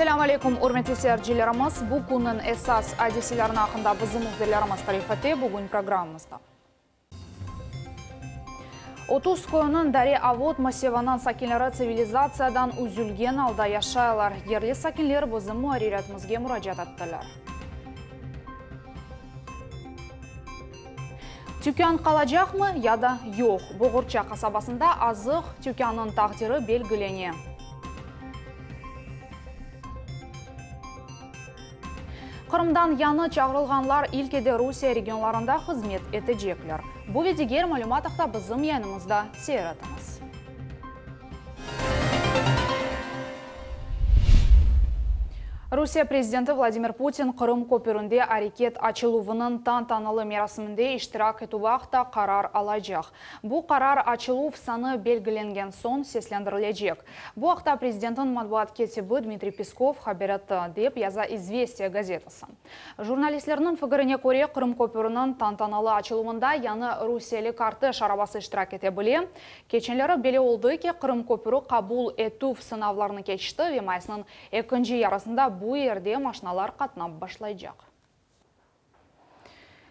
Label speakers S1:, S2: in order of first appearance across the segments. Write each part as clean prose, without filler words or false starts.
S1: Assalamu alaikum, hurmatli seyircilerimiz. Bu günün esas hadiselerini hakkında bizim muhbirlerimiz tarifete bugün programımızda. 30 koyunun dari avod massivining sakinlari sivilizatsiyadan uzilgan holda yashaylar. Yerli sakinlar bizim muharriratimizga murojaat etdilar. Tükan qalacaqmı ya da yo'q? Bo'g'ircha qasabasida aziq tükanning taqdiri belgilangan. Qrimdan yana chaqirilganlar ilkida Rusiya regionlarında xizmat etecekler. Bu ve diğer malumat haqida bizim yanımızda seyretiniz. Rusiya prezidenti Vladimir Putin Qrim ko'pirinde hareket açıluvının tantanalı merasiminde iştirak etu vaqtda qarar alacaq. Bu qarar açılıv sani belgilengen son seslendirilecek. Bu haqda prezidentin matbuat katibi Dmitriy Peskov haber etdi, deb yaza Izvestiya gazetasi. Jurnalistlerinin fikrine ko'ra Qrim ko'pirinin tantanalı açıluvunda yana Rusiyalik artish arabasi iştirak etebilir. Keçenlari belli oldu ki Qrim ko'piri qabul etuv sınavlarını keçti ve mayısının ikinci yarısında bu yerde maşinalar qatnab başlayacak.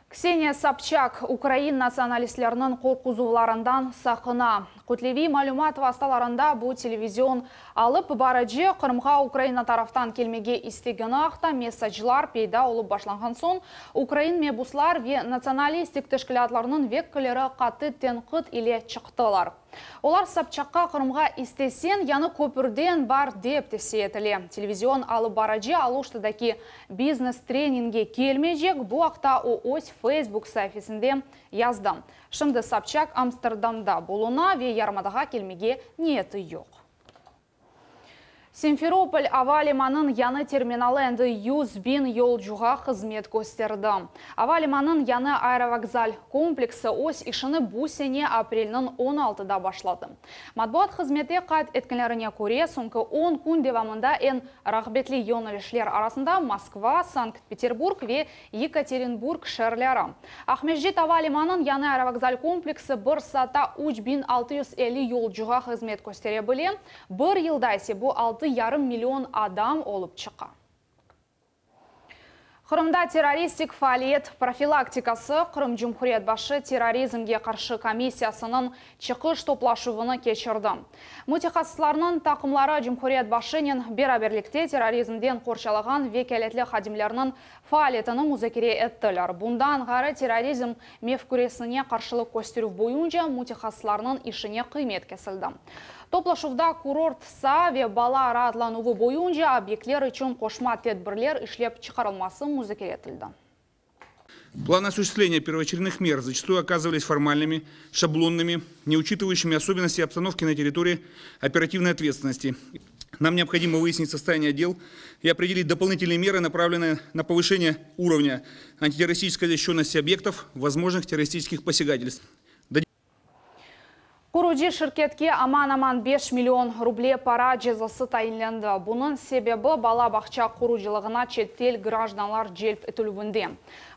S1: Kseniya Sobchak Ukrayin nasionalistlerinin korkuzuvlarından saqına. Kutlevi malumat vasıtalarında bu televizyon alıp barıcı Qrimga Ukrayna taraftan kelmege istegini haqda mesajlar peyda olup başlanğan son Ukrayin mebuslar ve nasionalistik teşkilatlarının vekilleri qatı tenqid ile çıktılar. Olar Sobchakka Qrimga istesen yanı köpürden bar dep tesiyetili. Televizyon alıp barıcı aluştadaki biznes treninge kelmeyecek. Bu haqda o öz Facebook sayfasında yazdı. Şimdi Sobchak Amsterdamda buluna ve yarmadaga kelmege niyeti yok. Simferopol hava limanının yanı terminali endi 100 bin yolcuga xizmet gösterdi. Hava limanının yanı aerovokzal kompleksi öz işini bu sene aprelnin 16'da başladı. Matbuat hizmeti qayd etkenlerine ko'ra so'nggi 10 kun davomida en rag'batli yo'nalishlar arasında Moskva, Sankt-Peterburg ve Yekaterinburg shaharlari. Ahmedjit hava limanının yanı aerovokzal kompleksi bir saatda 3650 yolcuga xizmet gösterebilir. Bir yılda ise bu 6,5 milyon adam olup çıqa. Qrimda terroristik faaliyet profilaktikası Qrim Cumhuriyet başı terrorizmge qarşı komissiyasının çıkış toplaşuvunu keçirdi. Mutaxassislarning taqimlari Cumhuriyet başının beraberlikte terrorizmden qorşalagan vekaletli xadimlerinin faaliyetini muzokara ettiler. Bundan g'ari terrorizm mefkuresine qarşılık gösteruv boyunca mutaxassislarning işine qiymet kesildi. Toplaşuvda kurortsa ve bala rahatlanuvu boyunca obyektler için qo'shma tedbirler ishlab chiqarilmasi muzokara etildi.
S2: Планы осуществления первоочередных мер зачастую оказывались формальными, шаблонными, не учитывающими особенности обстановки на территории оперативной ответственности. Нам необходимо выяснить состояние дел и определить дополнительные меры, направленные на повышение уровня антитеррористической защищенности объектов, возможных террористических посягательств.
S1: Kurucu şirketke aman 5 milyon ruble para cezası tayinlendi. Bunun sebebi bala bakça kuruculuğuna chet el grajdanlar celp etiluvinde.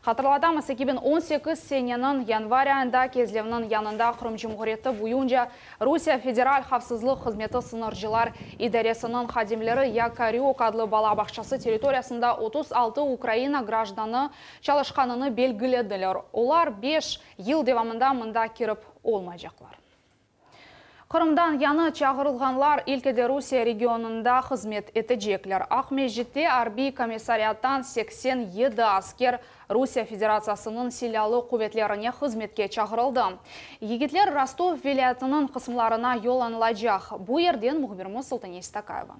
S1: Hatırladığımız 2018 senenin yanvar ayında Kezlev'nin yanında Qrim Cumhuriyeti boyunca Rusiya Federal Xavfsizlik Hizmeti Sınırcılar İdaresinin xadimleri Yakaryok adlı bala bakçası teritoriyasında 36 Ukrayna grajdanı çalışkanını belgilediler. Onlar 5 yıl devamında mında kirip olmayacaklar. Qrimdan yanı çağırılganlar ilkede Rusiya regionunda xizmet etecekler. Ahmedjit'te Harbiy Komissariyattan 87 asker Rusiya Federasyasının silahlı kuvvetlerine xizmetke çağırıldı. Yigitler Rostov vilayetinin kısımlarına yollanılacak. Bu yerden muhbirimiz Sultaniyet Takayeva.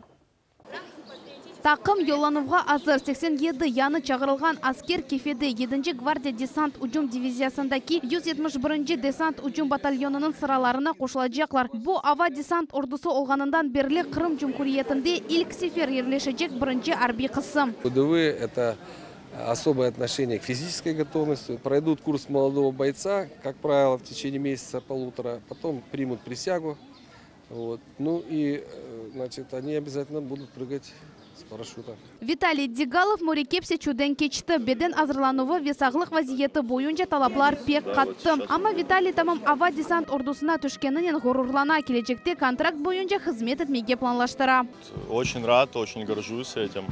S3: Takım yollanıvğa hazır 87 yanı çağırılgan asker kefede 7. Gvardiya Desant Ucum Diviziyasındaki 171. Desant Ucum Batalyonunun sıralarına koşulacaklar. Bu hava desant ordusu olganından beri Qrim Cumhuriyetinde ilk sefer yerleşecek birinci harbiy kısım.
S4: УДВ – это особое отношение к физической готовности. Пройдут курс молодого бойца, как правило, в течение месяца-полутора. Потом примут присягу. Вот. Ну и, значит, они обязательно будут прыгать с парашюта.
S3: Виталий Дигалов морекепсе чуден кечті. Беден азырлануы весағылық вазиеті бойынша талаплар пек қатты. Ама Виталий тамам ава десант ордусына түшкенінен ғорурлана келечекте контракт бойынша қызмет етмеге планлаштыра.
S5: Очень рад, очень горжусь этим.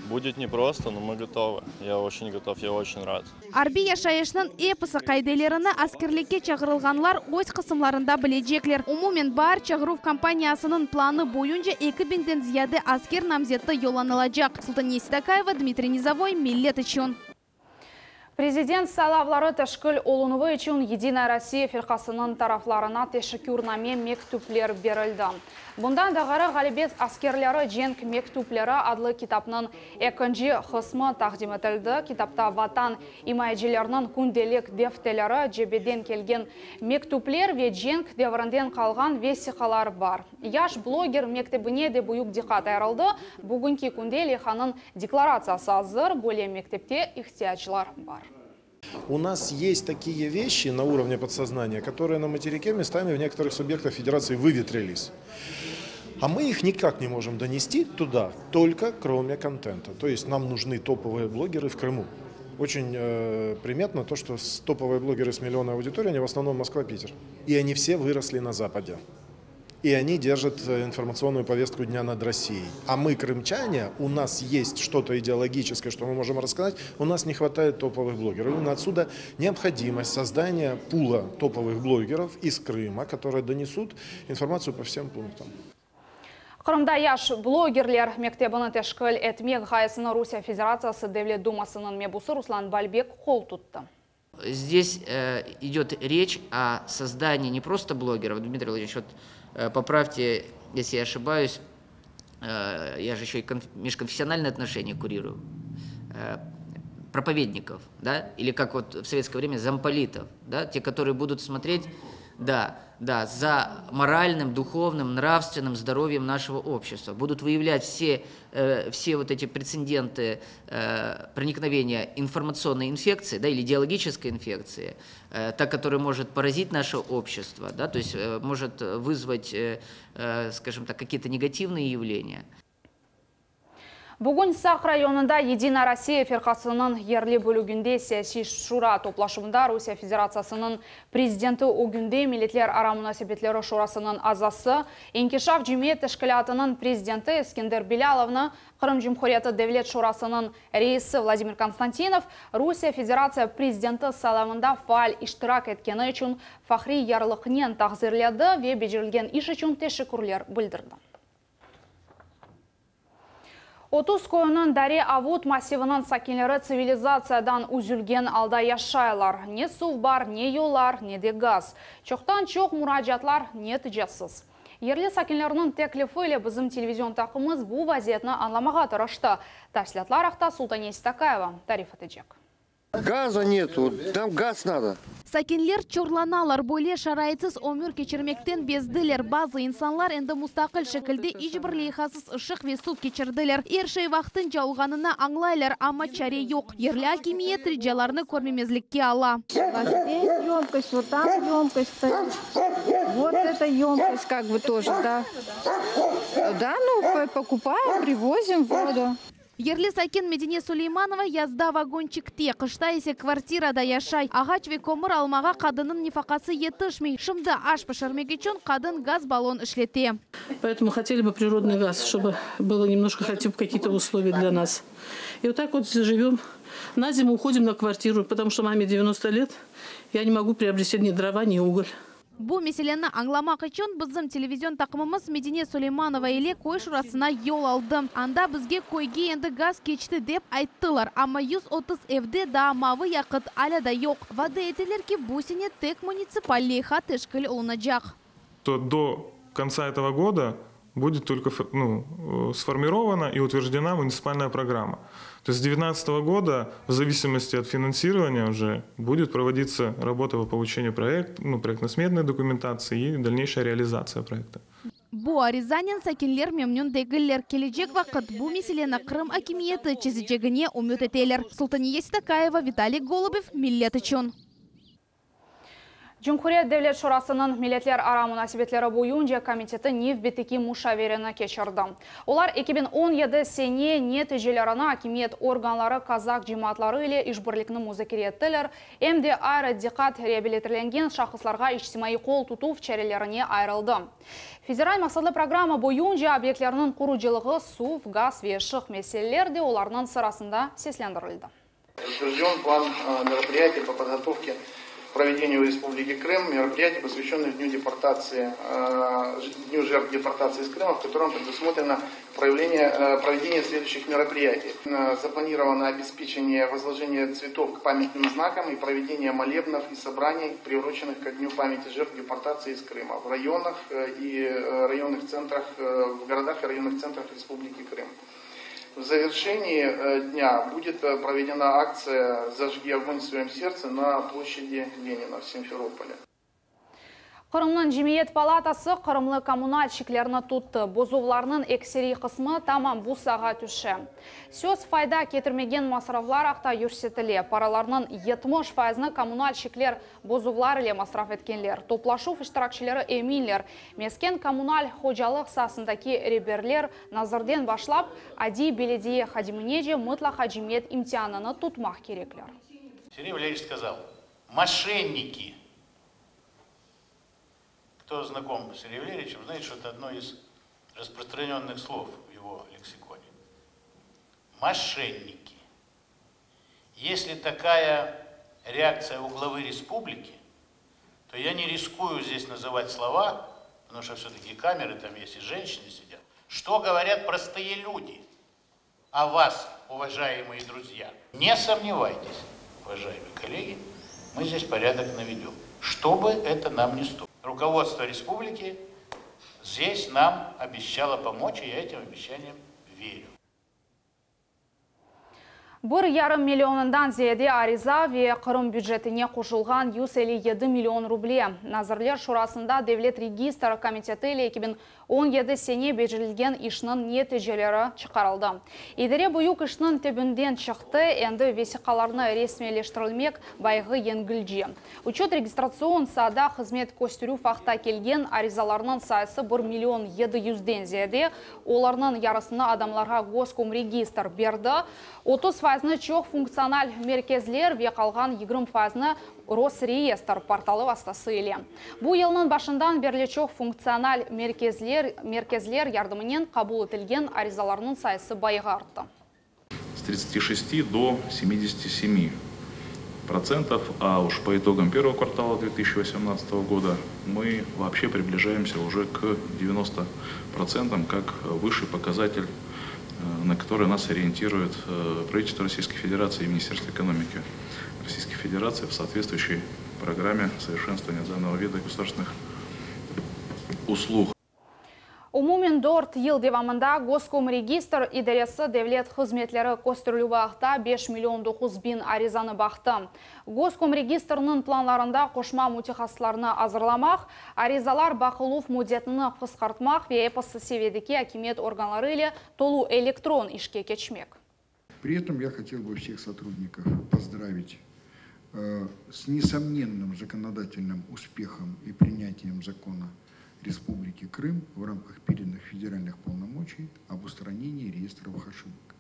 S5: Будет непросто, но мы готовы. Я очень готов, я очень рад.
S3: Арби яшайышның эпысы қайделеріні аскерлікке чағырылғанлар өз қысымларында білежеклер. Умумен бар чағырув компаниясының планы бойынша 2000-ден зияды аскер намзетті йоланылажақ. Султания Сидакаева, Дмитрий Низовой, Миллет үшін.
S1: Президент салавлары тәшкіл олынуы үшін Единая Россия фирқасының тарафларына тәшікүрнаме мектуплер берілді. Бұндан дағары ғалибез аскерлері женг мектуплері адлы китапның екінші қысмы тақдим етілді. Китапта ватан имайджелерінің күнделік дефтелері жебеден келген мектуплер ве женг деврінден қалған весиқалар бар. Яш блогер мектебіне де бұйық диқат айрылды. Бүгінгі күнде лиханың декларациясы азыр, более мектепте ихтияжлар бар.
S6: У нас есть такие вещи на уровне подсознания, которые на материке местами в некоторых субъектах федерации выветрились. А мы их никак не можем донести туда, только кроме контента. То есть нам нужны топовые блогеры в Крыму. Очень приметно то, что топовые блогеры с миллионной аудиторией, они в основном Москва-Питер. И они все выросли на Западе. И они держат информационную повестку дня над Россией. А мы, крымчане, у нас есть что-то идеологическое, что мы можем рассказать, у нас не хватает топовых блогеров. Именно отсюда необходимость создания пула топовых блогеров из Крыма, которые донесут информацию по всем пунктам.
S1: Қырымда яш блогерлер мектебіні тәшкіл етмек ғайысыны Русия Федерациясы Девлет Думасының мебусы Руслан Бальбек қол тұтты.
S7: Здесь идет речь о создании не просто блогеров. Дмитрий Владимирович, вот поправьте, если я ошибаюсь, я же еще и межконфессиональные отношения курирую, проповедников, да, или как вот в советское время замполитов, да, те, которые будут смотреть, да, за моральным, духовным, нравственным здоровьем нашего общества, будут выявлять все вот эти прецеденты проникновения информационной инфекции, да, или идеологической инфекции, та, которая может поразить наше общество, да, то есть может вызвать, скажем так, какие-то негативные явления.
S1: Бүгін Сақ районында Единая Россия фирқасының ерлі бөлігінде саяси шура топлашымында Русия Федерациясының президенті өгінде милетлер ара мұнасебетлері шурасының азасы, Инкишаф Джемиет тәшкілатының президенті Искендер Беляловны, Қырым Жемхуриеті Девлет шурасының рейсі Владимир Константинов, Русия Федерация президенті саламында фаал иштирак еткені үшін фахри ярлықнен тағзирледі ве бежірілген иш үшін тәшікүрлер білдірді. 30 көйінің Даре Авуд массивының сакинлері цивилизациядан үзілген алда яшайлар. Не су бар, не йолар, не де газ. Чоқтан чоқ мұражатлар не тіжесіз. Ерлі сакинлерінің теклифі елі біздің телевизион тақымыз бұл вазиетіні анламаға тұрышты. Тәшілетлар ақта Султания Сидакаева тариф етежек.
S8: Газа нету, там газ надо.
S3: Сакинлер чорланалар более шарайцыз өмір кечірмектен безділер. Базы инсанлар енді мұстақыл шекілде ижбірлейхасыз ұшық весу кечірділер. Ершей вақтын жауғанына аңлайлар, ама чаре yok. Ерлі акимиет режаларны көрмемезлікке ала.
S9: Здесь емкость, вот там емкость стоит. Вот эта емкость как бы тоже, да. Да, ну, покупаем, привозим воду.
S3: Ерлі Сакен Медине Сулейманова язда вагончикте, қышта есе квартирада яшай. Ағач ве көмір алмаға қадының нефақасы етішмей. Шымды аш пішірмегечен қадын газ баллон ішлете.
S10: Поэтому хотели бы природный газ, чтобы было немножко хотя бы какие-то условия для нас. И вот так вот живем. На зиму уходим на квартиру, потому что маме 90 лет. Я не могу приобрести ни дрова, ни уголь.
S3: Бұл меселені аңламақ үшін біздің телевизион тақымымыз Медине Сулейманова еле қой шурасына ел алды. Анда бізге қойге енді газ кечті деп айттылар. Ама 130 евде да мавы яқыт аля да yok. Вады етелер ки бусине тек муниципалли хат ешкіл олынажақ.
S11: До конца этого года будет только сформирована и утверждена муниципальная программа. То есть с 2019 года, в зависимости от финансирования, уже будет проводиться работа по получению проектно-сметной документации и дальнейшая реализация проекта.
S3: Бу аризанин сакинлер мемнюн дегілер кележек вақыт бу меселені Крым акимиеті чезіжегіне умет етелер. Султания Сидакаева, Виталий Голубев, Миллет үшін.
S1: Cumhuriyet Devlet Şurasının Milletler Ara Münasebetleri boyunca komiteti nefbeteki muşaverini geçirdi. Olar 2017 sene neticelerini hakimiyet organları Kazak cemaatları ile işbirlikini müzakere ettiler. Hem de ayrı dikkat reabilitlengen şahıslarga içtimai kol tutup çerelerine ayrıldı. Federal masallı programı boyunca obyektlerinin kuruculuğu, su, gaz ve ışık meseleleri de onların sırasında seslendirildi.
S12: Утвержден план мероприятий по подготовке к проведению в Республике Крым мероприятий, посвященных Дню жертв депортации из Крыма, в котором предусмотрено проведение следующих мероприятий. Запланировано обеспечение возложения цветов к памятным знакам и проведение молебнов и собраний, приуроченных ко Дню памяти жертв депортации из Крыма в районах и районных центрах, в городах и районных центрах Республики Крым. В завершении дня будет проведена акция «Зажги огонь в своем сердце» на площади Ленина в Симферополе.
S1: Kırımның Cemiyet Palatası Kırımlı kommunalçilerini tuttu. Bozuvlarının ekseri kısmı tamam bu sağa düşe. Söz fayda getirmegen masraflar akta yürsetili. Paralarının 70%'ını kommunalçiler bozuvlar ile masraf etkenler. Toplaşu iştirakçıları eminler. Mesken kommunal hocalık sahasındaki reberler nazarden başlap adi belediye hadimинеже mutlaka cemiyet imtihanını tutmak gerekler.
S13: Сергей Валерьевич сказал, мошенники. Кто знаком с Сергеем Валерьевичем, знает, что это одно из распространенных слов в его лексиконе. Мошенники. Если такая реакция у главы республики, то я не рискую здесь называть слова, потому что все-таки камеры там есть и женщины сидят. Что говорят простые люди о вас, уважаемые друзья? Не сомневайтесь, уважаемые коллеги, мы здесь порядок наведем, что бы это нам ни стоило. Руководство республики здесь нам обещало помочь, и я этим обещаниям верю.
S1: 1,5 milyonundan ziyade ariza ve Kırım büdjetine koşulgan 157 milyon ruble. Nazirler Şurasında Devlet Registr Komiteti ile 2017 sene becerilgen işinin neticeleri çıkarıldı. İdare büyük işinin tebünden çıktı, endi vesikalarını resmileştirilmek baygı yengilci. Учет registrasyon sahada hizmet gösteri fakta kelgen arizalarının sayısı 1 milyon 700'den ziyade, onlarının yarısını adamlara Goskomregistr berdi. 30%'ını çok funksional merkezler ve kalgan 20%'ını Rosreestr portalı vasıtasıyla. Bu yılın başından beri çok funksional merkezler yardımının kabul edilgen arizalarının sayısı bayağı arttı.
S14: С 36 до 77%, а уж по итогам первого квартала 2018 года мы вообще приближаемся уже к 90%, как высший показатель, на который нас ориентирует правительство Российской Федерации и Министерство экономики Российской Федерации в соответствующей программе совершенствования данного вида государственных услуг.
S1: Umumin 4 yıl devamında Goskomregistr İdaresi devlet hizmetleri gösterilü vaqta 5 milyon 9 bin arizanı baktı. Goskomregistrinin planlarında koşma mütehassıslarını hazırlamak, arizalar bakıluf müddetini kıskartmak ve epası seviyedeki hakimiyet organları ile tolu elektron işe geçmek.
S15: При этом я хотел бы всех сотрудников поздравить с несомненным законодательным успехом и принятием закона Республики Крым в рамках переданных федеральных полномочий об устранении реестровых ошибок.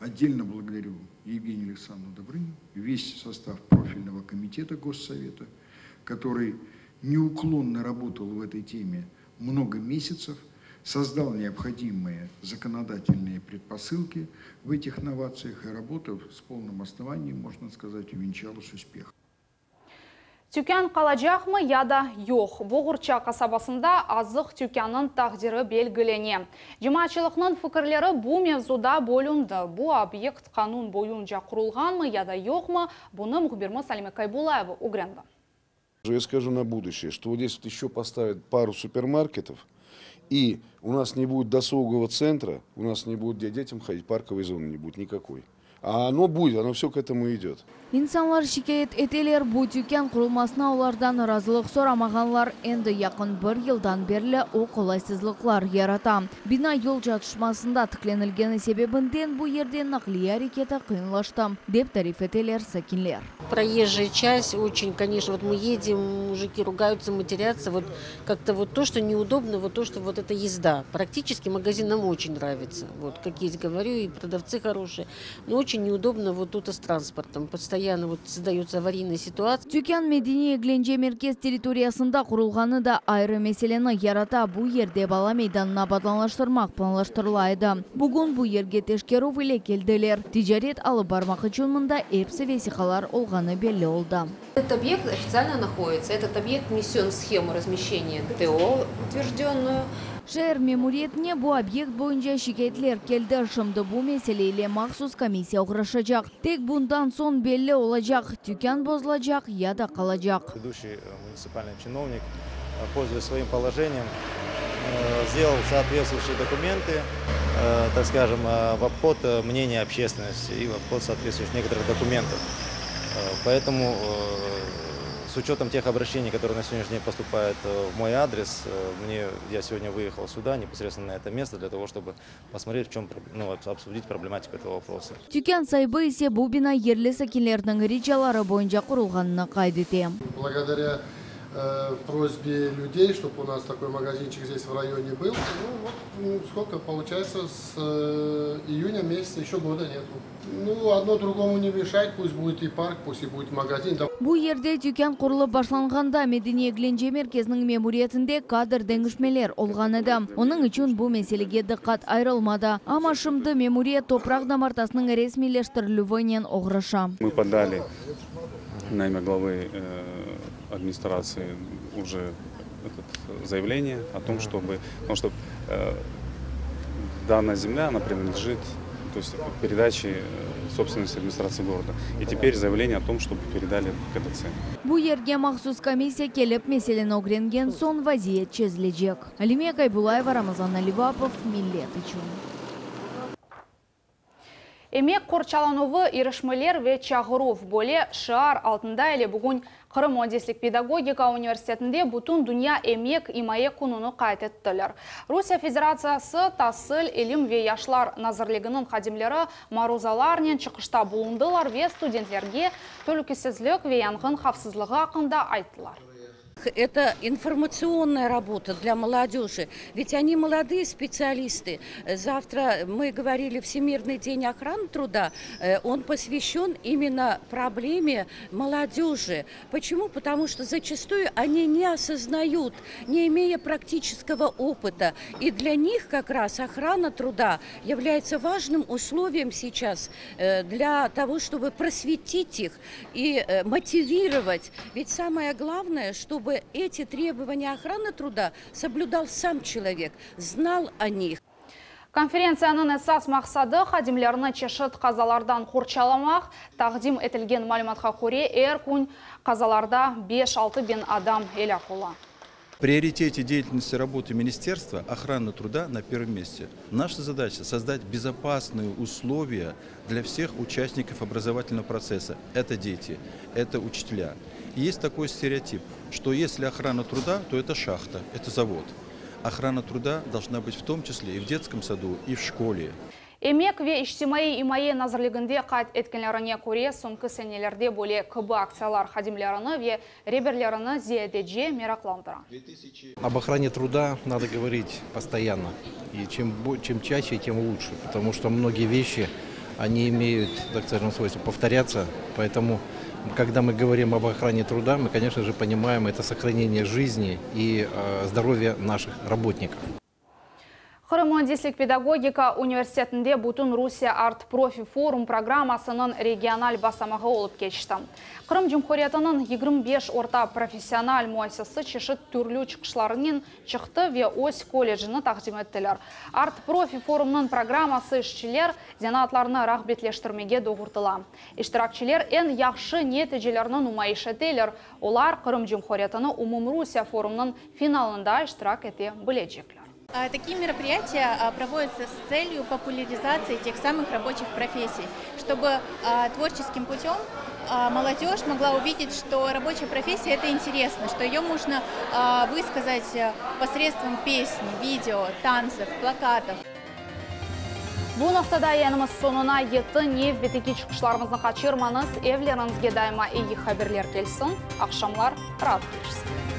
S15: Отдельно благодарю Евгению Александровну Добрынину, весь состав профильного комитета Госсовета, который неуклонно работал в этой теме много месяцев, создал необходимые законодательные предпосылки в этих новациях и работа с полным основанием, можно сказать, увенчалась успехом.
S1: Tüken kalacak mı ya da yok? Boğurça kasabasında azık tükenin takdiri belgilene. Cemaatçılıkның fikirleri bu mevzuda bölündü. Bu obyekt kanun boyunca kurulgan mı ya da yok mu? Bunu muhbirimiz Salime Kaybullaeva öğrendi.
S16: Я скажу на будущее, что вот здесь вот еще поставят пару супермаркетов, и у нас не будет досугового центра, у нас не будет где детям ходить, парковой зоны не будет никакой. А оно будет, оно все к этому идет.
S3: İnsanlar şikayet eteler bu tüken kurulmasına olardan razılıq soramağanlar endi yakın bir yıldan beri o kolaysızlıklar yarata. Bina yol çatışmasında tıklenilgeni sebebinden bu yerde nakliye hareketi kıyınlaştı, dep tarif eteler sakinler.
S17: Проезжая часть очень, конечно, вот мы едем, мужики ругаются, матерятся, вот как-то вот то, что неудобно, вот то, что вот эта езда. Практически магазин нам очень нравится, вот как есть говорю, и продавцы хорошие, но очень неудобно вот тут с транспортом, постоянно вот создается аварийная ситуация.
S3: Tüken Medeni Eglence Merkez territoriyasında kurulğanı da ayrı meseleni yarata bu yerde bala meydanına badlanlaştırmak planlaştırılaydı. Bugün bu yerge Teşkerov ile geldiler. Ticaret alıp barmak için mında hepsi vesikalar olğanı belli oldu.
S18: Этот объект официально находится. Этот объект внесен в схему размещения ТО утвержденную.
S3: Şehir memuriyetine bu obyekt boyunca şikayetler geldi. Şimdi bu meseleyle mahsus komissiya uğraşacak. Tek bundan son belli olacak. Tüken bozulacak ya da kalacak.
S19: Ведущий муниципальный чиновник, пользуясь своим положением, сделал соответствующие документы, так скажем, в обход мнения общественности и в обход соответствующих некоторых документов. Поэтому с учетом тех обращений, которые на сегодняшний день поступают в мой адрес, я сегодня выехал сюда, непосредственно на это место, для того, чтобы посмотреть, в чем, обсудить проблематику этого вопроса.
S3: Tüken sahibi ise bu bina yerli sakinlerдің речалары бойынша құрылғанына қайдете.
S20: Благодаря просьбе людей, чтобы у нас такой магазинчик здесь в районе был. Сколько получается, с июня месяца еще года нету. Одно другому не мешает, пусть будет и парк, пусть и будет магазин.
S3: Bu yerde tüken kurulup başlanğanda Medeni Eglence Merkezinin memuriyetinde kadr dengişmeler olğanıdı. Onun için bu meselege dikkat ayrılmadı. Ama şimdi memuriyet toprak damartasının resmileştirilüvüyle uğraşa.
S21: Мы подали на имя главы администрации уже заявление о том, потому что данная земля, она принадлежит, то есть передаче собственности администрации города. И теперь заявление о том, чтобы передали КТЦ.
S3: Bu yerge mahsus komissiya kelip meseleni öğrengen son vaziyet çözülecek. Alime Kaybulayeva, Ramazan Alibapov, Millet için.
S1: Emek korçalanuvu irişmeler ve çağıruf böyle şiar altında ile bugün Kırım Odeslik Pedagogika Üniversitetinde bütün dünya emek imaye konunu kayıt ettiler. Rusya Federasyası Tahsil, İlim ve Yaşlar Nazırlığının xadimleri maruzalarının çıkışta bulundular ve studentlerge tölükisizlik ve yangın xavfsızlığı hakkında ayttılar.
S17: Это информационная работа для молодежи, ведь они молодые специалисты. Завтра мы говорили Всемирный день охраны труда, он посвящен именно проблеме молодежи. Почему? Потому что зачастую они не осознают, не имея практического опыта. И для них как раз охрана труда является важным условием сейчас для того, чтобы просветить их и мотивировать. Ведь самое главное, чтобы эти требования охраны труда соблюдал сам человек, знал о них.
S1: Konferensiyanın esas maqsады xadimlerini çeşit qazalardan qorçalamaq, taqdim etilgen malumatga ko'ra, kun qazalarda 5-6 bin adam helak olan.
S22: В приоритете деятельности работы Министерства охраны труда на первом месте. Наша задача – создать безопасные условия для всех участников образовательного процесса. Это дети, это учителя. И есть такой стереотип, что если охрана труда, то это шахта, это завод. Охрана труда должна быть в том числе и в детском саду, и в школе.
S1: Emek ve İçtimai İmaye Nazırlığında qayd etkenlerine ko'ra, so'nggi senelerde böyle kıbı aksiyalar xadimlerini ve reberlerini ziyadece meraklandıran.
S23: Об охране труда надо говорить постоянно. И чем чаще, тем лучше. Потому что многие вещи, они имеют, так скажем, свойство повторяться. Поэтому, когда мы говорим об охране труда, мы, конечно же, понимаем это сохранение жизни и здоровья наших работников.
S1: Kırım Odeslik Pedagogika Üniversitetinde bütün Rusya Art Profi Forum programmasının regional basamağı olup geçti. Kırım Cumhuriyeti'nin 25 orta profesyonel müessesesi çeşit türlü çıkışlarının çıktı ve OS Kolejini takdim ettiler. Art Profi Forum'un programması işçiler zanatlarını rağbetleştirmege doğurtular. İştirakçiler en yaxşı neticelerini numayiş ettiler. Olar Kırım Cumhuriyeti'nin Umum Rusya Forum'un finalında iştirak ete bilecekler.
S2: Такие мероприятия проводятся с целью популяризации тех самых рабочих профессий, чтобы творческим путем молодежь могла увидеть, что рабочая профессия – это интересно, что ее можно высказать посредством песни, видео, танцев, плакатов.
S1: Bu noktada yanımız sonuna yetti. Nev beteki çıkışlarımızı kaçırmanız, evlerinizge daima iyi haberler gelsin. Akşamlar rahat geçsin.